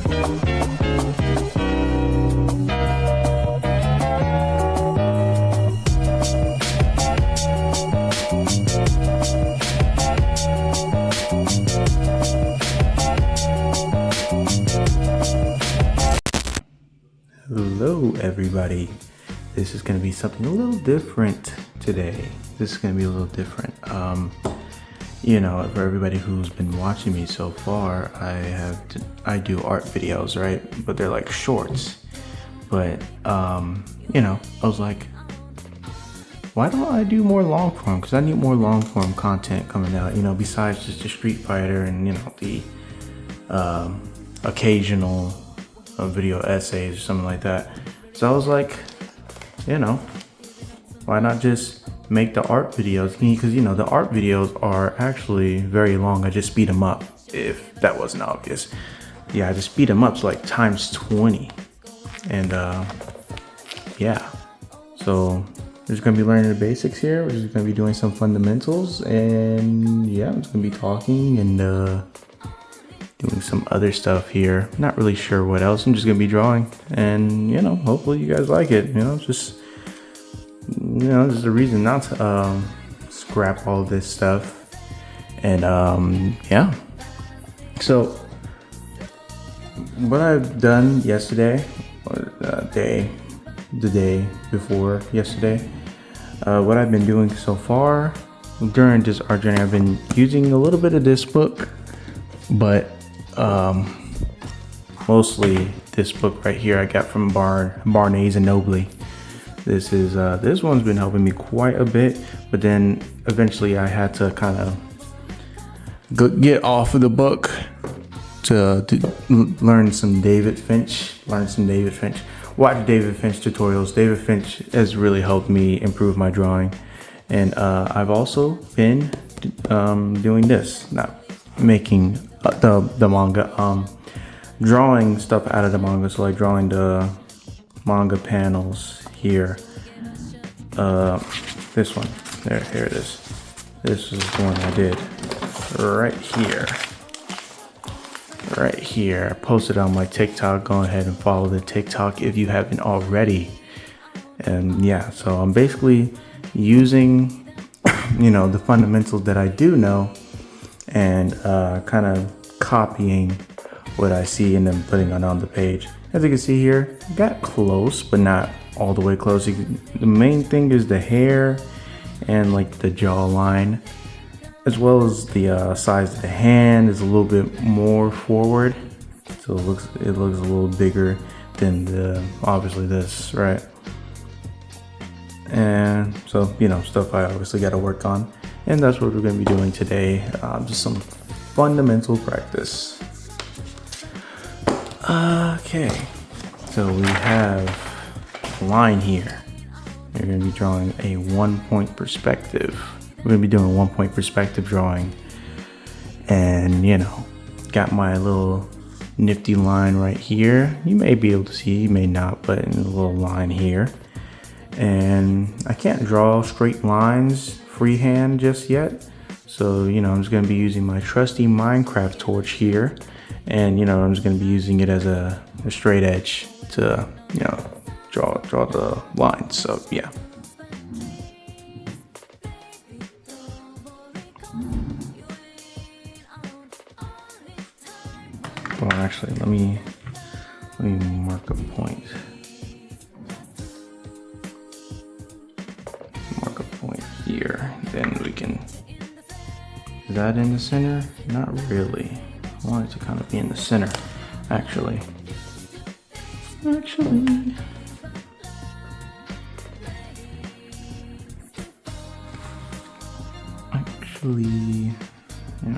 Hello everybody, this is going to be something a little different today. This is going to be a little different. You know, for everybody who's been watching me so far, I do art videos, right? But they're like shorts. But you know, I was like, why don't I do more long form? Because I need more long form content coming out, you know, besides just the Street Fighter and, you know, the occasional video essays or something like that. So I was like, you know, why not just make the art videos? Because, you know, the art videos are actually very long. I just speed them up, if that wasn't obvious. Yeah, I just speed them up to like times 20. And yeah, so we're just gonna be learning the basics here. We're just gonna be doing some fundamentals, and yeah, I'm just gonna be talking and doing some other stuff here. Not really sure what else. I'm just gonna be drawing, and you know, hopefully you guys like it. You know, just, you know, there's a reason not to scrap all this stuff. And yeah, so what I've done yesterday, or the day before yesterday, what I've been doing so far during this art journey, I've been using a little bit of this book, but mostly this book right here I got from Barnes and Noble. This is this one's been helping me quite a bit, but then eventually I had to kind of get off of the book to learn some David Finch. Watch David Finch tutorials. David Finch has really helped me improve my drawing, and I've also been doing this, not making the manga, drawing stuff out of the manga. So like drawing the manga panels here. This one, here it is. This is the one I did right here. I posted on my TikTok. Go ahead and follow the TikTok if you haven't already. And yeah, so I'm basically using, you know, the fundamentals that I do know, and kind of copying what I see and then putting it on the page. As you can see here, got close, but not all the way close. The main thing is the hair and like the jawline, as well as the size of the hand is a little bit more forward, so it looks a little bigger than the obviously this, right? And so, you know, stuff I obviously got to work on, and that's what we're going to be doing today. Just some fundamental practice. Okay, so we have a line here. You're going to be drawing a 1-point perspective. We're going to be doing a 1-point perspective drawing. And, you know, got my little nifty line right here. You may be able to see, you may not, but in a little line here. And I can't draw straight lines freehand just yet. So, you know, I'm just going to be using my trusty Minecraft torch here. And, you know, I'm just going to be using it as a straight edge to, you know, draw the lines. So, yeah. Well, actually, let me mark a point. Mark a point here. Then we can. Is that in the center? Not really. I want it to kind of be in the center, actually. Yeah,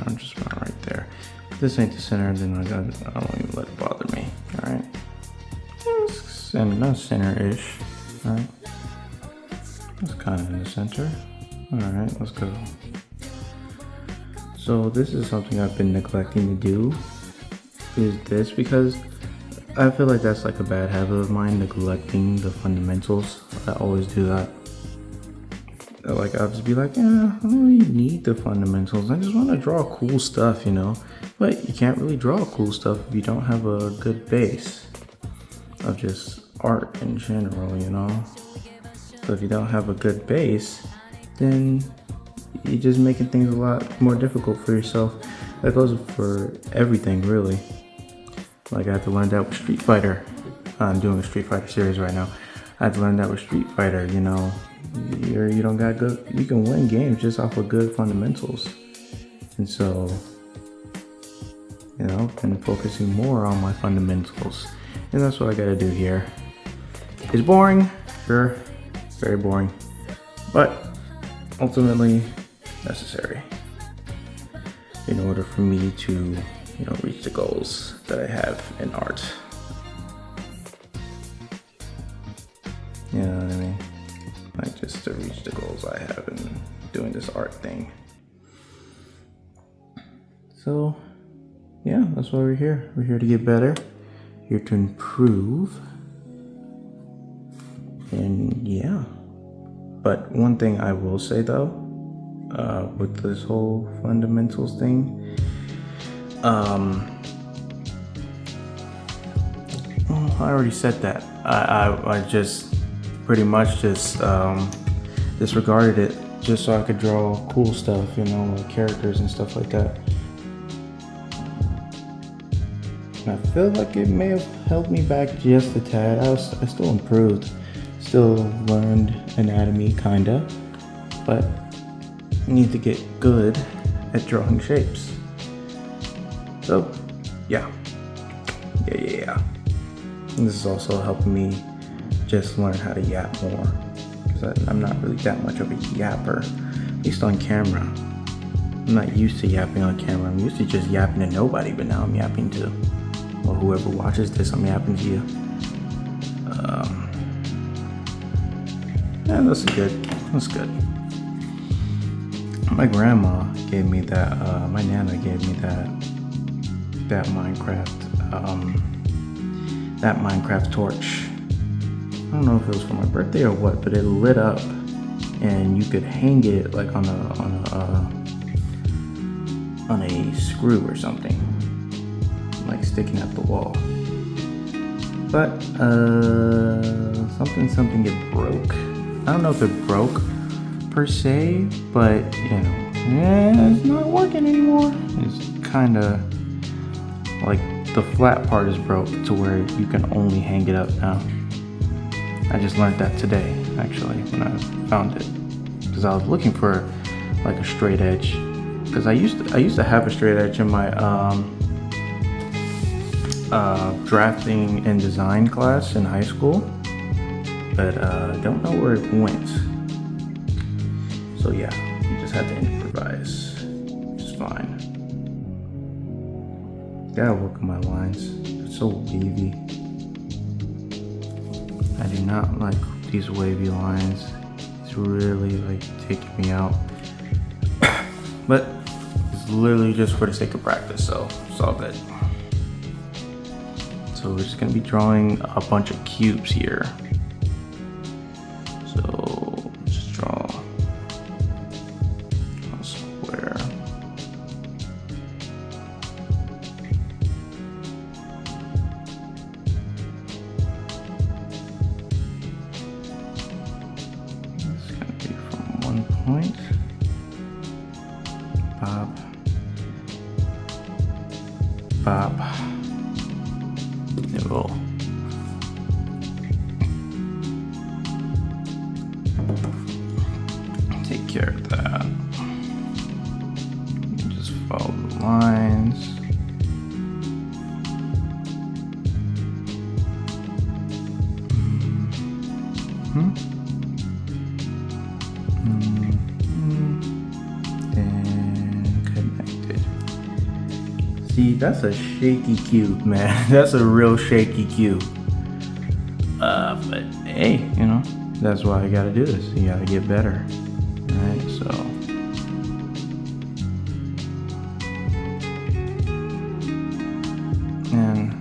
I'm just about right there. If this ain't the center, then I don't even let it bother me. All right, center-ish. All right, it's kind of in the center. All right, let's go. So this is something I've been neglecting to do, is this, because I feel like that's like a bad habit of mine, neglecting the fundamentals. I always do that. Like I'll just be like, yeah, I don't really need the fundamentals. I just want to draw cool stuff, you know. But you can't really draw cool stuff if you don't have a good base of just art in general, you know? So if you don't have a good base, then you're just making things a lot more difficult for yourself. That goes for everything, really. Like I had to learn that with Street Fighter. I'm doing a Street Fighter series right now. I had to learn that with Street Fighter, you know. You don't got good, you can win games just off of good fundamentals. And so, you know, I've been focusing more on my fundamentals. And that's what I gotta do here. It's boring, sure, very boring, but ultimately necessary in order for me to, you know, reach the goals that I have in art. You know what I mean? Like just to reach the goals I have in doing this art thing. So yeah, that's why we're here. We're here to get better, here to improve. And yeah, but one thing I will say though, with this whole fundamentals thing, oh, I already said that. I just pretty much just disregarded it just so I could draw cool stuff, you know, like characters and stuff like that. And I feel like it may have held me back just a tad. I still improved, still learned anatomy kinda, but I need to get good at drawing shapes. So yeah. And this is also helping me just learn how to yap more, because I'm not really that much of a yapper, at least on camera. I'm not used to yapping on camera. I'm used to just yapping to nobody, but now I'm yapping to, well, whoever watches this, I'm yapping to you. Yeah, that's good. That's good. My grandma gave me that, my Nana gave me that Minecraft torch. I don't know if it was for my birthday or what, but it lit up and you could hang it like on a screw or something, like sticking at the wall. But something it broke. I don't know if it broke per se, but you know, it's not working anymore. It's kind of like the flat part is broke to where you can only hang it up now. I just learned that today, actually, when I found it, because I was looking for like a straight edge, because I used to have a straight edge in my drafting and design class in high school, but don't know where it went. So yeah, you just had to improvise, which is fine. Gotta work on my lines. It's so wavy. I do not like these wavy lines. It's really like taking me out. But it's literally just for the sake of practice, so it's all good. So we're just gonna be drawing a bunch of cubes here. So just draw a square. It's gonna be from one point. Pop. Pop. It will take care of that. You just follow the lines. And connected. See, that's a shaky cube, man. That's a real shaky cube. But hey, you know, that's why I gotta do this. You gotta get better. Alright, so. And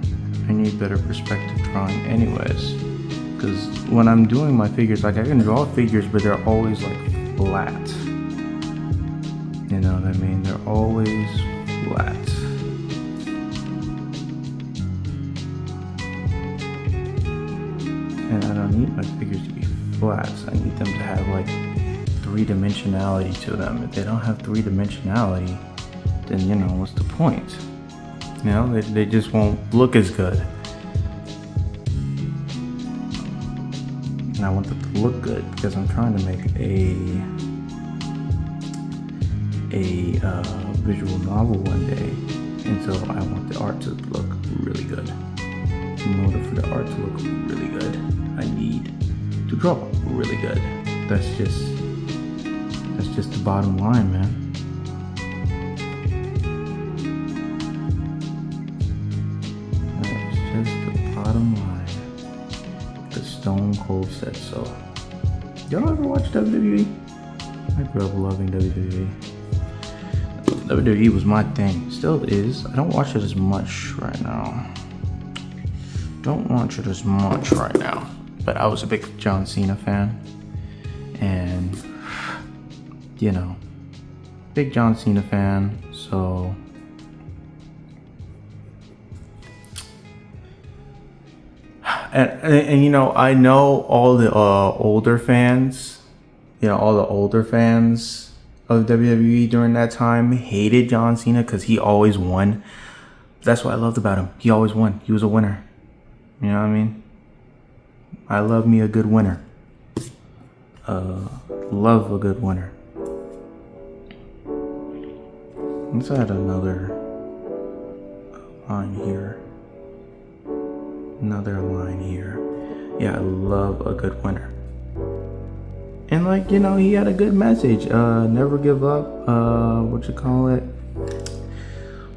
I need better perspective drawing anyways. Because when I'm doing my figures, like I can draw figures, but they're always like flat. You know what I mean? They're always flat. need my figures to be flat. So I need them to have like three-dimensionality to them. If they don't have three-dimensionality, then you know, what's the point? You know, they just won't look as good. And I want them to look good because I'm trying to make a visual novel one day, and so I want the art to look really good. In order for the art to look really good, I need to draw really good. That's just the bottom line, man. That's just the bottom line. The Stone Cold said so. Y'all ever watch WWE? I grew up loving WWE. WWE was my thing. Still is. I don't watch it as much right now. But I was a big John Cena fan. And, you know, big John Cena fan. So, and you know, I know all the older fans, you know, all the older fans of WWE during that time hated John Cena because he always won. That's what I loved about him. He always won. He was a winner. You know what I mean? I love me a good winner. Love a good winner. Let's add another line here. Another line here. Yeah, I love a good winner. And like, you know, he had a good message. Never give up.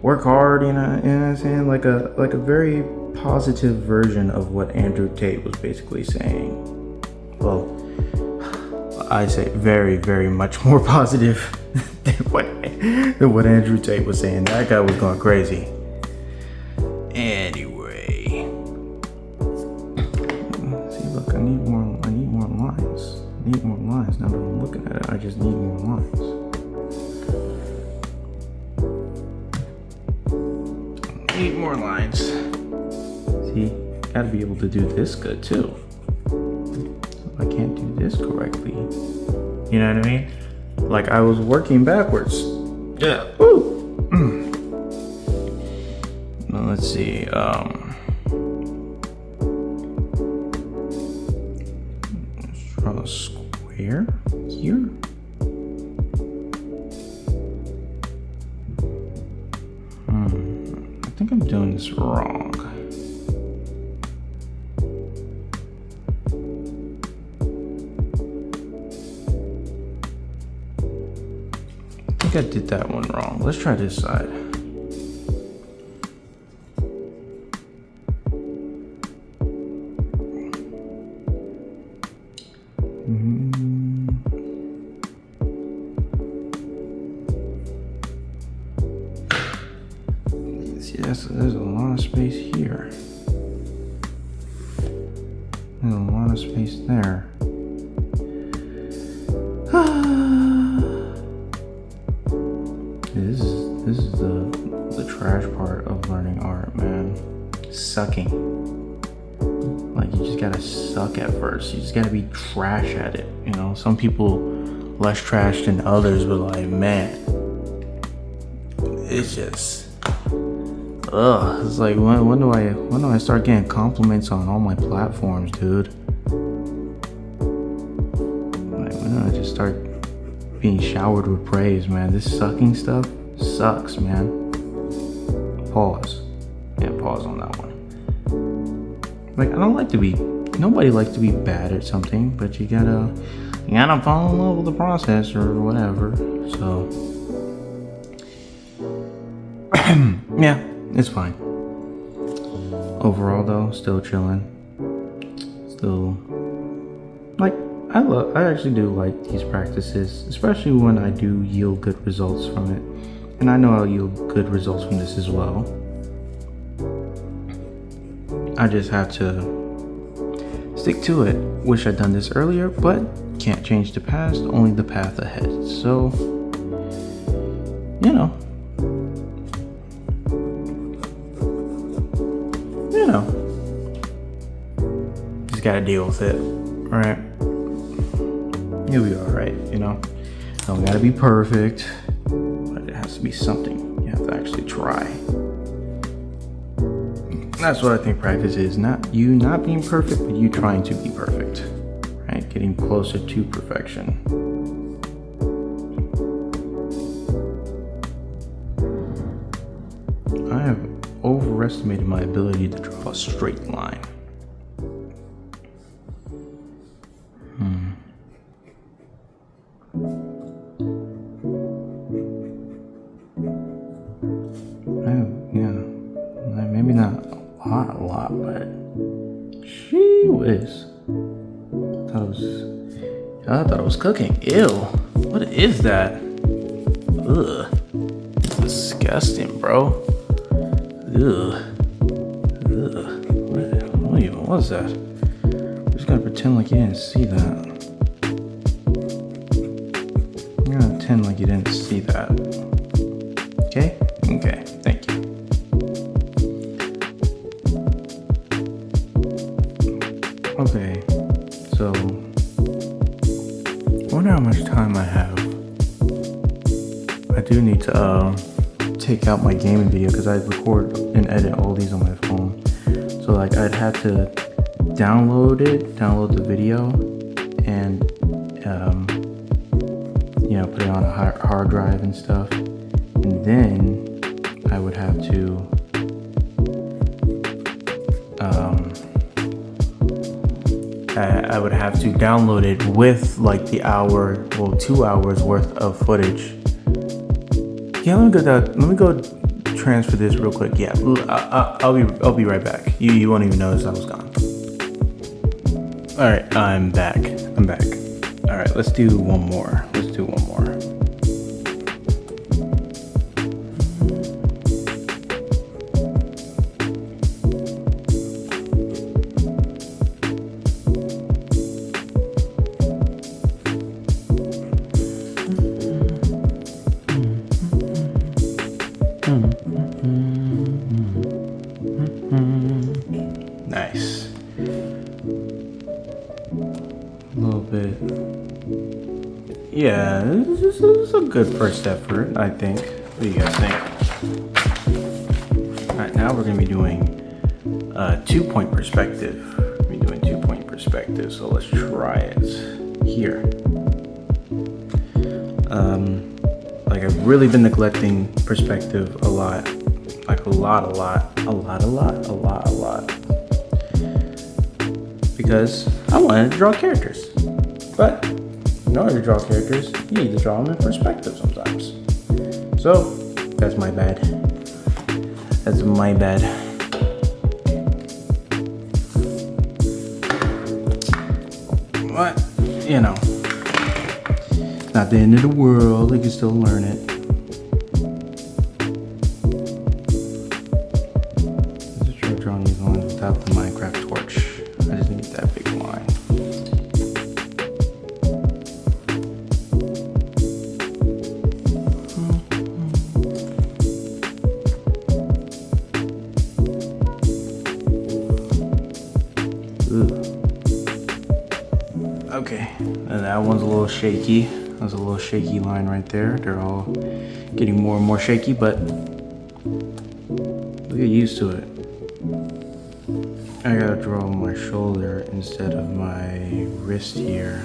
Work hard, you know what I'm saying? Like a very positive version of what Andrew Tate was basically saying. Well, I say very, very much more positive than what Andrew Tate was saying. That guy was going crazy. Anyway. See, look, I need more lines. Now that I'm looking at it, I just need more lines. Need more lines. See, gotta be able to do this good too. If I can't do this correctly, you know what I mean? Like I was working backwards. Yeah. Ooh. Now let's see. Let's draw a square here. I think I'm doing this wrong. I think I did that one wrong. Let's try this side. Yes, there's a lot of space here. There's a lot of space there. This is the trash part of learning art, man. Sucking. Like you just gotta suck at first. You just gotta be trash at it. You know, some people less trash than others, but like, man, it's just. It's like when do I start getting compliments on all my platforms, dude? Like when do I just start being showered with praise, man? This sucking stuff sucks, man. Pause. Yeah, pause on that one. Like nobody likes to be bad at something, but you gotta fall in love with the process or whatever. So yeah. It's fine. Overall though, still chilling. Still like I actually do like these practices, especially when I do yield good results from it. And I know I'll yield good results from this as well. I just have to stick to it. Wish I'd done this earlier, but can't change the past, only the path ahead. So, you know. just gotta deal with it. Alright. You'll be alright, you know. Don't gotta be perfect, but it has to be something you have to actually try. That's what I think practice is. Not you not being perfect, but you trying to be perfect. Right? Getting closer to perfection. I have overestimated my ability to draw a straight line. Maybe not a lot, but she whiz. I thought it was cooking. Ew. What is that? Ugh. Disgusting, bro. Ugh. What even was that? I'm just gonna pretend like you didn't see that. I'm gonna pretend like you didn't see that. Okay? Okay, thank you. Okay, so I wonder how much time I have. I do need to take out my gaming video because I record and edit all these on my phone. So like I'd have to download the video, and you know, put it on a hard drive and stuff, and then I would have to download it with like the 2 hours worth of footage. Yeah, let me go transfer this real quick. Yeah, I'll be right back. You won't even notice I was gone. All right, I'm back. All right, let's do one more. Nice. A little bit. Yeah, this is a good first effort, I think. What do you guys think? Alright, now we're going to be doing 2-point perspective. So let's try it here. Like I've really been neglecting perspective a lot. Like a lot. Because I wanted to draw characters. But in order to draw characters, you need to draw them in perspective sometimes. So, that's my bad. But, you know, it's not the end of the world. You can still learn it. Let's try drawing these lines without the Minecraft torch. I just need that big line. Okay, and that one's a little shaky. That's a little shaky line right there. They're all getting more and more shaky, but we'll get used to it. I gotta draw my shoulder instead of my wrist here.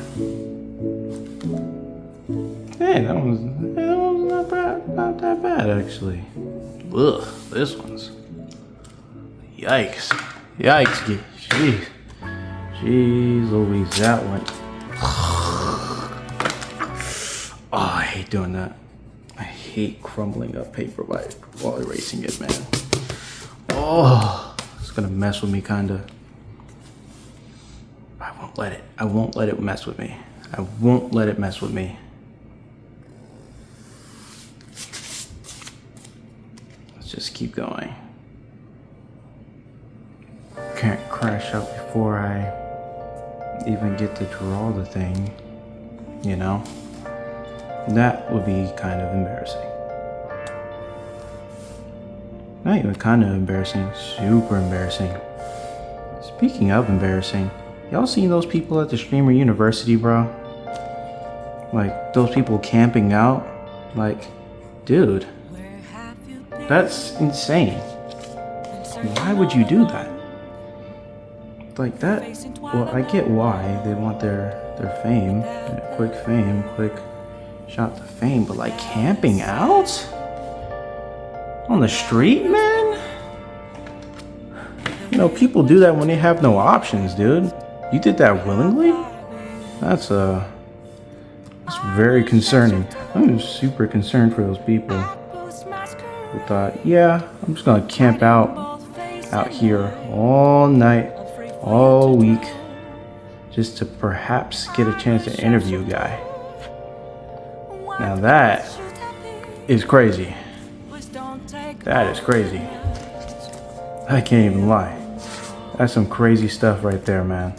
Hey, that one's not that bad actually. Ugh, this one's. Yikes. Jeez Louise, that one. Oh, I hate doing that. I hate crumbling up paper while erasing it, man. Oh, it's gonna mess with me kinda. I won't let it mess with me. Let's just keep going. Can't crash out before I even get to draw the thing, you know? That would be kind of embarrassing. Not even kind of embarrassing, super embarrassing. Speaking of embarrassing, Y'all seen those people at the Streamer University, bro? Like, those people camping out? Like, dude, that's insane. Why would you do that? Like that, well, I get why they want their fame, quick fame, quick shot to fame, but like camping out? On the street, man? You know, people do that when they have no options, dude. You did that willingly? That's very concerning. I'm super concerned for those people who thought, yeah, I'm just gonna camp out here all night, all week, just to perhaps get a chance to interview a guy. Now that is crazy. That is crazy. I can't even lie. That's some crazy stuff right there, man.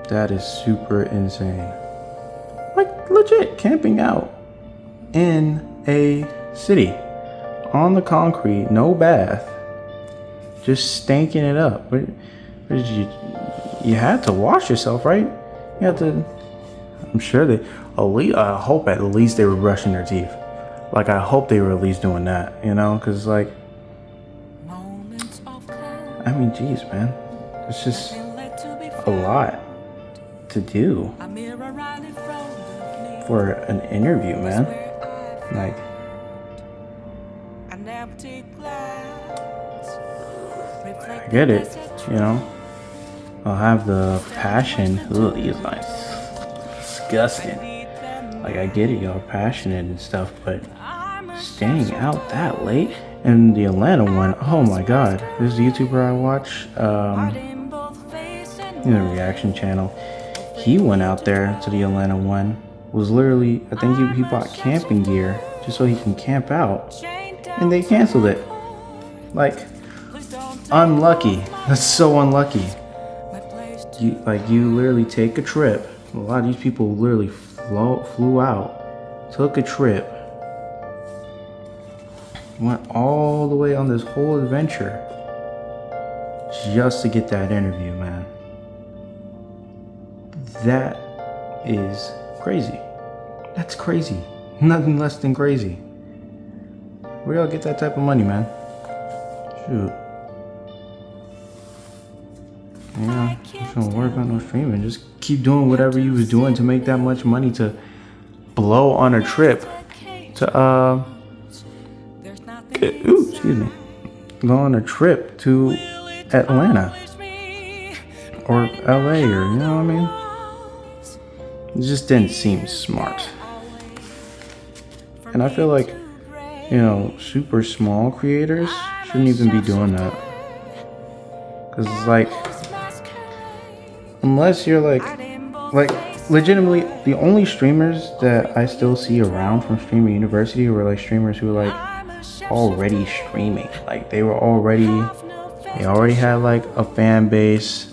That is super insane. Like, legit, camping out in a city, on the concrete, no bath, just stanking it up. What did you had to wash yourself, right? You had to, I'm sure they, I hope at least they were brushing their teeth. Like, I hope they were at least doing that, you know? Because, like, I mean, geez, man. It's just a lot to do for an interview, man. Like, I get it, you know? I'll have the passion. Ugh, these lines. Disgusting. Like, I get it, y'all passionate and stuff, but staying out that late? And the Atlanta one, oh my god. This YouTuber I watch, in the reaction channel, he went out there to the Atlanta one, was literally, I think he bought camping gear just so he can camp out, and they canceled it. Like, unlucky. That's so unlucky. You literally take a trip. A lot of these people literally flew out, took a trip, went all the way on this whole adventure just to get that interview, man. That is crazy. That's crazy. Nothing less than crazy. Where y'all get that type of money, man? Shoot. Yeah, just don't work on no streaming. Just keep doing whatever you was doing to make that much money to blow on a trip to excuse me, go on a trip to Atlanta or LA, or you know what I mean? It just didn't seem smart. And I feel like, you know, super small creators shouldn't even be doing that. Cause it's like, unless you're like legitimately the only streamers that I still see around from Streamer University were like streamers who were like already streaming. Like they already had like a fan base,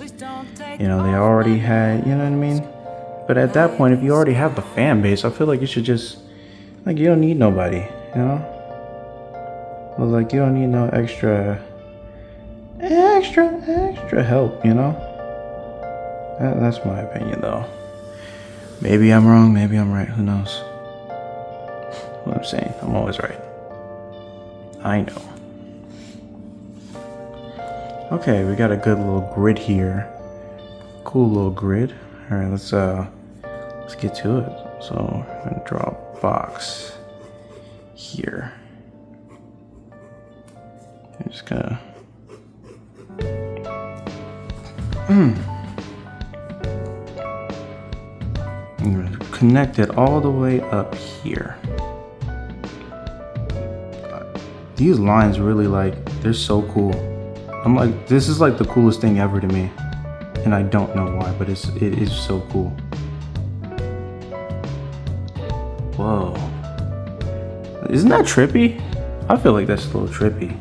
you know, they already had, you know what I mean? But at that point, if you already have a fan base, I feel like you should just, like, you don't need nobody, you know? Well, like, you don't need no extra help, you know? That's my opinion, though. Maybe I'm wrong, maybe I'm right, who knows? What I'm saying, I'm always right. I know. Okay, we got a good little grid here. Cool little grid. All right, let's get to it. So I'm gonna draw a box here. I'm just gonna I'm gonna connect it all the way up here. These lines really, like, they're so cool. I'm like, this is like the coolest thing ever to me. And I don't know why, but it is so cool. Whoa. Isn't that trippy? I feel like that's a little trippy.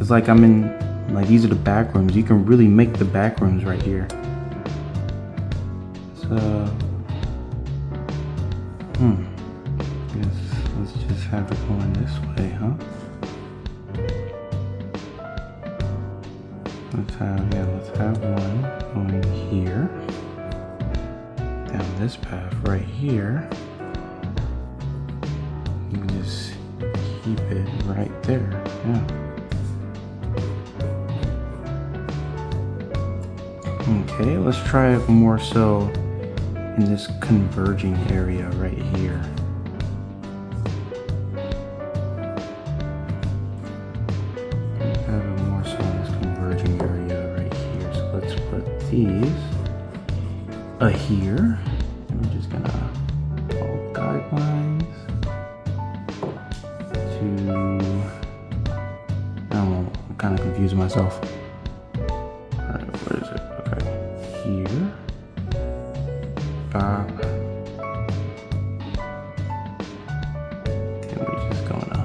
It's like I'm in, like, these are the back rooms. You can really make the back rooms right here. So, let's just have it going this way, huh? let's have one going here. Down this path right here. You can just keep it right there. Yeah. Okay, let's try it more so in this converging area right here. Have it more so in this converging area right here. So let's put these here. And we're just gonna follow guidelines to, I don't know, I'm kind of confusing myself. Alright, what is it? Okay, here. Bop. And we're just gonna,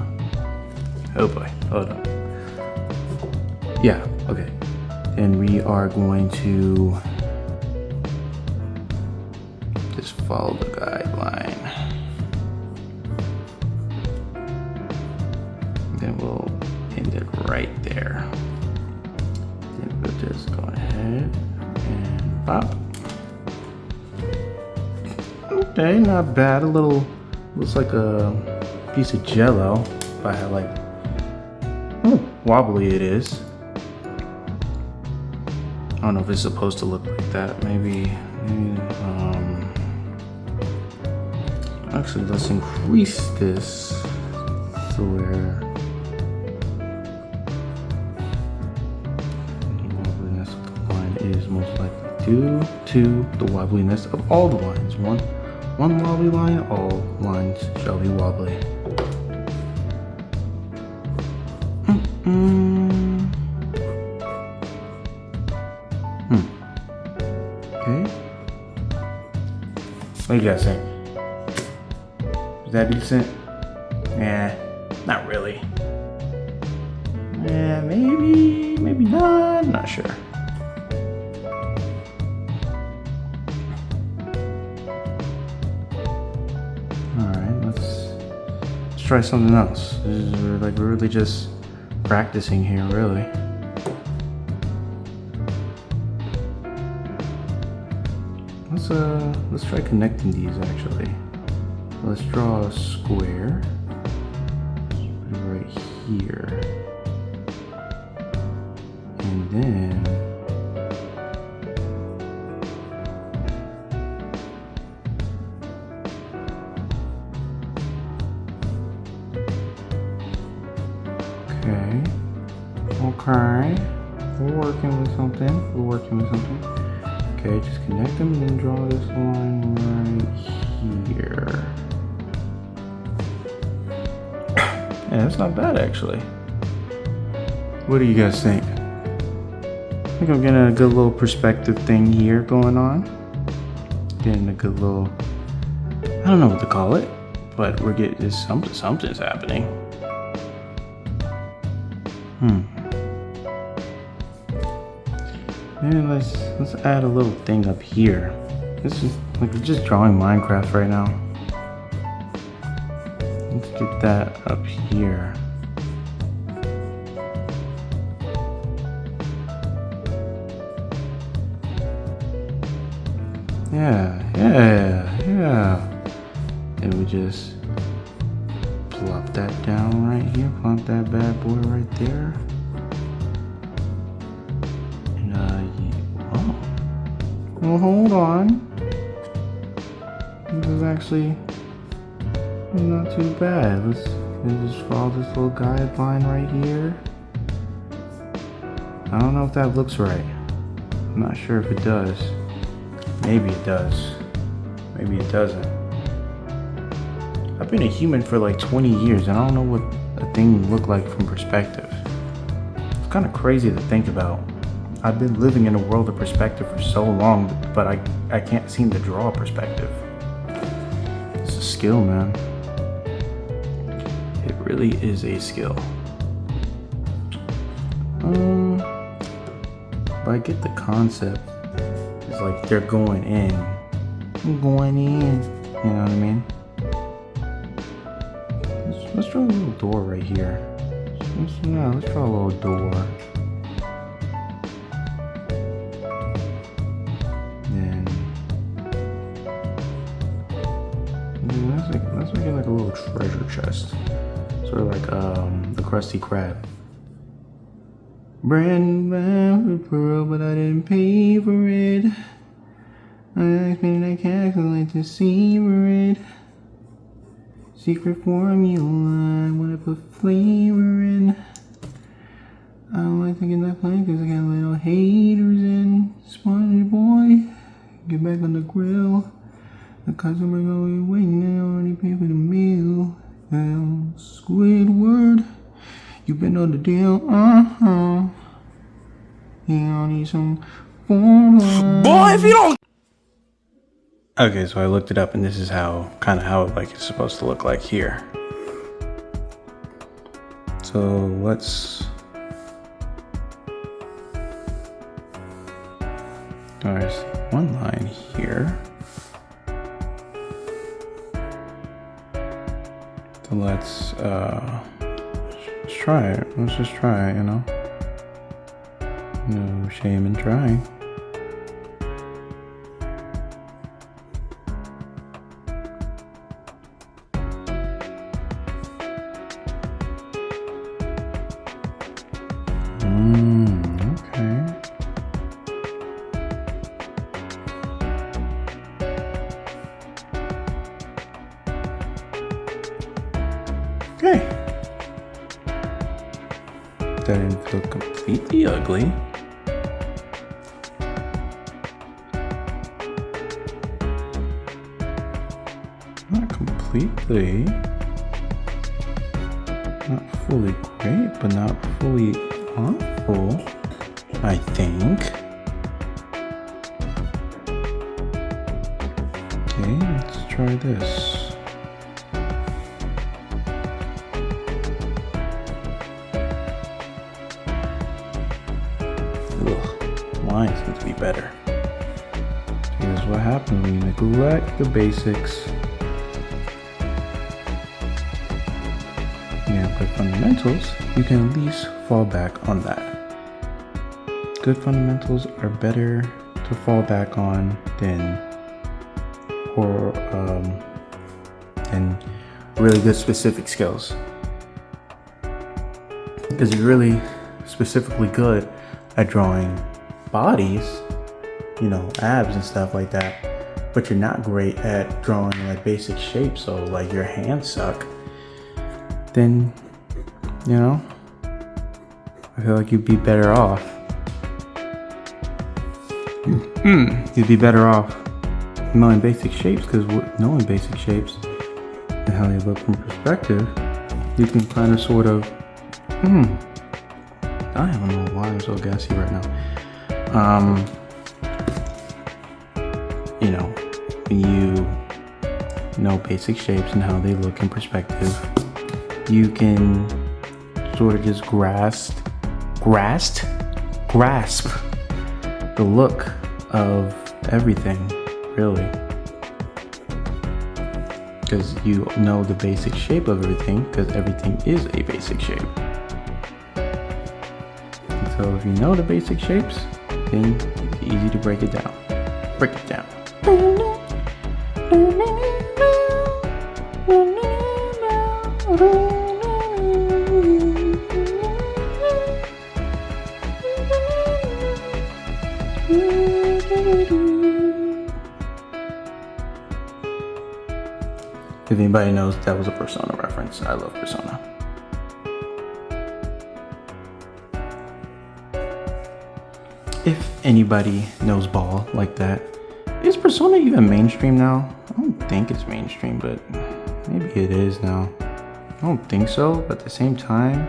oh boy, hold on. Yeah, okay. And we are going to just follow the guideline. Then we'll end it right there. Then we'll just go ahead and pop. Okay, not bad. A little, looks like a piece of jello. If I had like, wobbly it is. I don't know if it's supposed to look like that. Maybe actually, let's increase this to where the wobbliness of the line is most likely due to the wobbliness of all the lines. One wobbly line, all lines shall be wobbly. Okay. What do you guys think? Is that decent? Nah, not really. Yeah, maybe not. Not sure. All right, let's try something else. We're really just practicing here, really. Let's try connecting these actually. Let's draw a square right here. And then okay. We're working with something. Okay, just connect them and then draw this line right here. Yeah, that's not bad actually. What do you guys think? I think I'm getting a good little perspective thing here going on. Getting a good little, I don't know what to call it, but we're getting something's happening. And let's add a little thing up here. This is like we're just drawing Minecraft right now. Let's get that up here. Yeah. And we just plop that down right here. Plop that bad boy right there. Well, hold on. This is actually not too bad. Let's just follow this little guideline right here. I don't know if that looks right. I'm not sure if it does. Maybe it does. Maybe it doesn't. I've been a human for like 20 years and I don't know what a thing looked like from perspective. It's kind of crazy to think about. I've been living in a world of perspective for so long, but I can't seem to draw a perspective. It's a skill, man. It really is a skill. But I get the concept. It's like they're going in. I'm going in. You know what I mean? Let's draw a little door right here. Let's draw a little door. like a little treasure chest. Sort of like the Krusty Krab. Brand new pearl, but I didn't pay for it. I expect I calculate to savor it. Secret formula, I wanna put flavor in. I don't like to get that plane cause I got little haters in. Sponge boy, get back on the grill. The customer's always waiting, I already paid for the meal. Squidward, you been on the deal, You need some formula. Boy, if you don't. Okay, so I looked it up, and this is kind of how like it's supposed to look like here. So there's one line here. So let's try it. Let's just try it, you know. No shame in trying. Okay. That didn't feel completely ugly. Not completely. Not fully great, but not fully awful, I think. Okay, let's try this. Mine seems to be better. Here's what happens when you neglect the basics. Yeah, but fundamentals, you can at least fall back on that. Good fundamentals are better to fall back on than really good specific skills. Because you're really specifically good at drawing bodies, you know, abs and stuff like that, but you're not great at drawing like basic shapes, so like your hands suck, then, you know, I feel like you'd be better off. You'd be better off knowing basic shapes, because knowing basic shapes and how they look from perspective, you can kind of sort of, I don't know why I'm so gassy right now. You know, when you know basic shapes and how they look in perspective, you can sort of just grasp the look of everything, really. Because you know the basic shape of everything, because everything is a basic shape. And so if you know the basic shapes, then it's easy to break it down. Break it down. If anybody knows, that was a Persona reference. I love Persona. If anybody knows ball like that, is Persona even mainstream now? I don't think it's mainstream, but maybe it is now. I don't think so, but at the same time,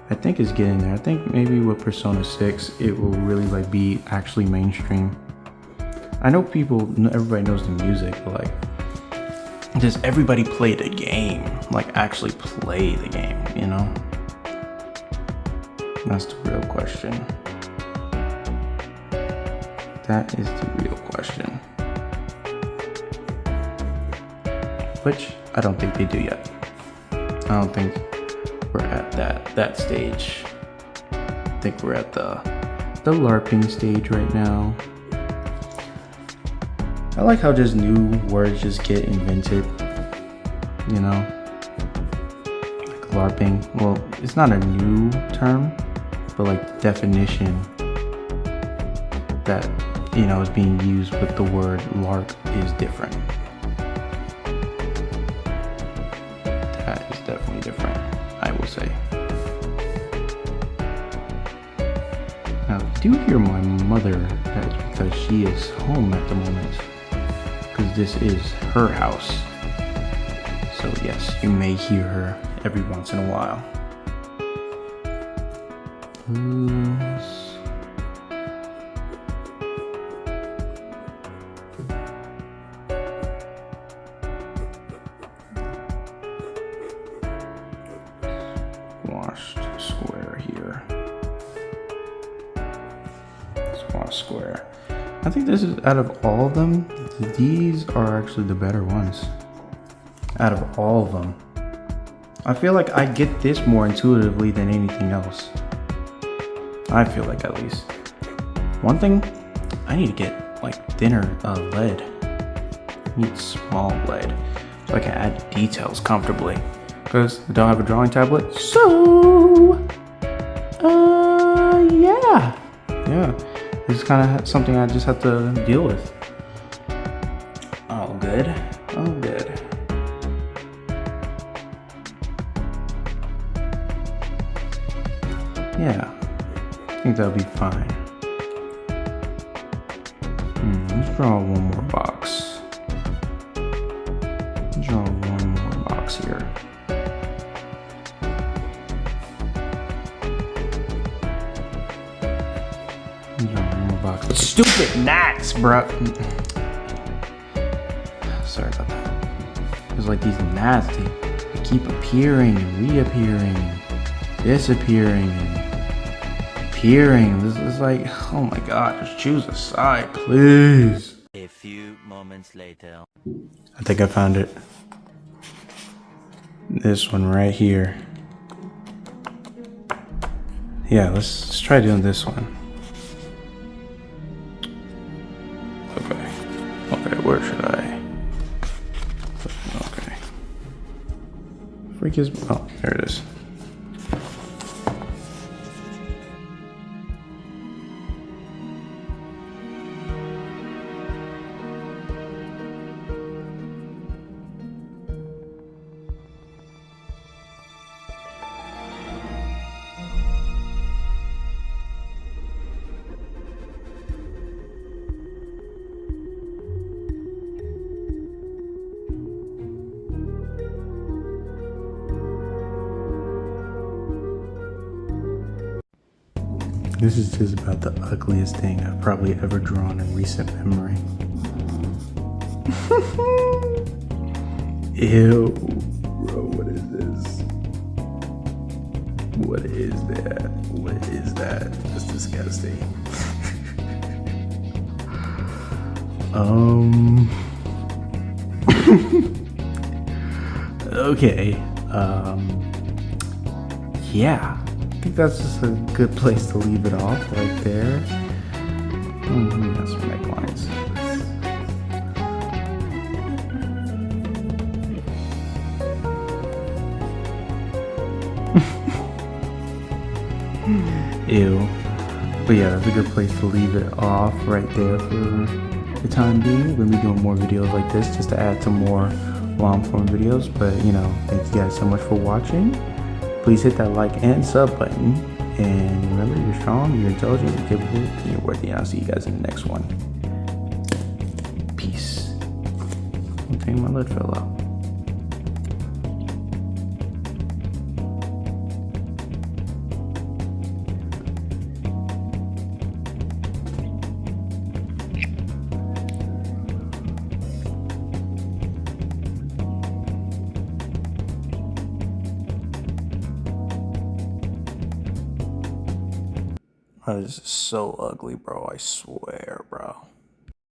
I think it's getting there. I think maybe with Persona 6, it will really like be actually mainstream. I know everybody knows the music, but like, does everybody play the game? Like actually play the game, you know? That's the real question. That is the real question. Which I don't think they do yet. I don't think we're at that stage. I think we're at the LARPing stage right now. I like how just new words just get invented. you know, like LARPing. Well, it's not a new term, but like the definition that, you know, is being used with the word LARP is different. That is definitely different, I will say. Now, if you do hear my mother, that's because she is home at the moment, because this is her house. So yes, you may hear her every once in a while. Squashed square here. Squash square. I think this is, out of all of them, these are actually the better ones. Out of all of them. I feel like I get this more intuitively than anything else. I feel like, at least. One thing, I need to get like thinner lead. I need small lead so I can add details comfortably. Because I don't have a drawing tablet. So, yeah. This is kind of something I just have to deal with. Oh, good. Oh, good. Yeah, I think that'll be fine. Let's draw one more box. Let's draw one more box here. Stupid gnats, bro. Sorry about that. It's like these gnats, they keep appearing and reappearing, disappearing and appearing. This is like, oh my god, just choose a side, please. A few moments later. I think I found it. This one right here. Yeah, let's try doing this one. Okay, where should I? Okay. Freak is, oh, there it is. This is just about the ugliest thing I've probably ever drawn in recent memory. Ew, bro, what is this? What is that? What is that? That's disgusting. Okay, yeah. I think that's just a good place to leave it off right there. Let me add some necklines. Ew. But yeah, that's a good place to leave it off right there for the time being. We're gonna be doing more videos like this just to add some more long form videos. But you know, thank you guys so much for watching. Please hit that like and sub button. And remember, you're strong, you're intelligent, you're capable, and you're worthy. And I'll see you guys in the next one. Peace. I think my lid fell out. Oh, this is so ugly, bro. I swear.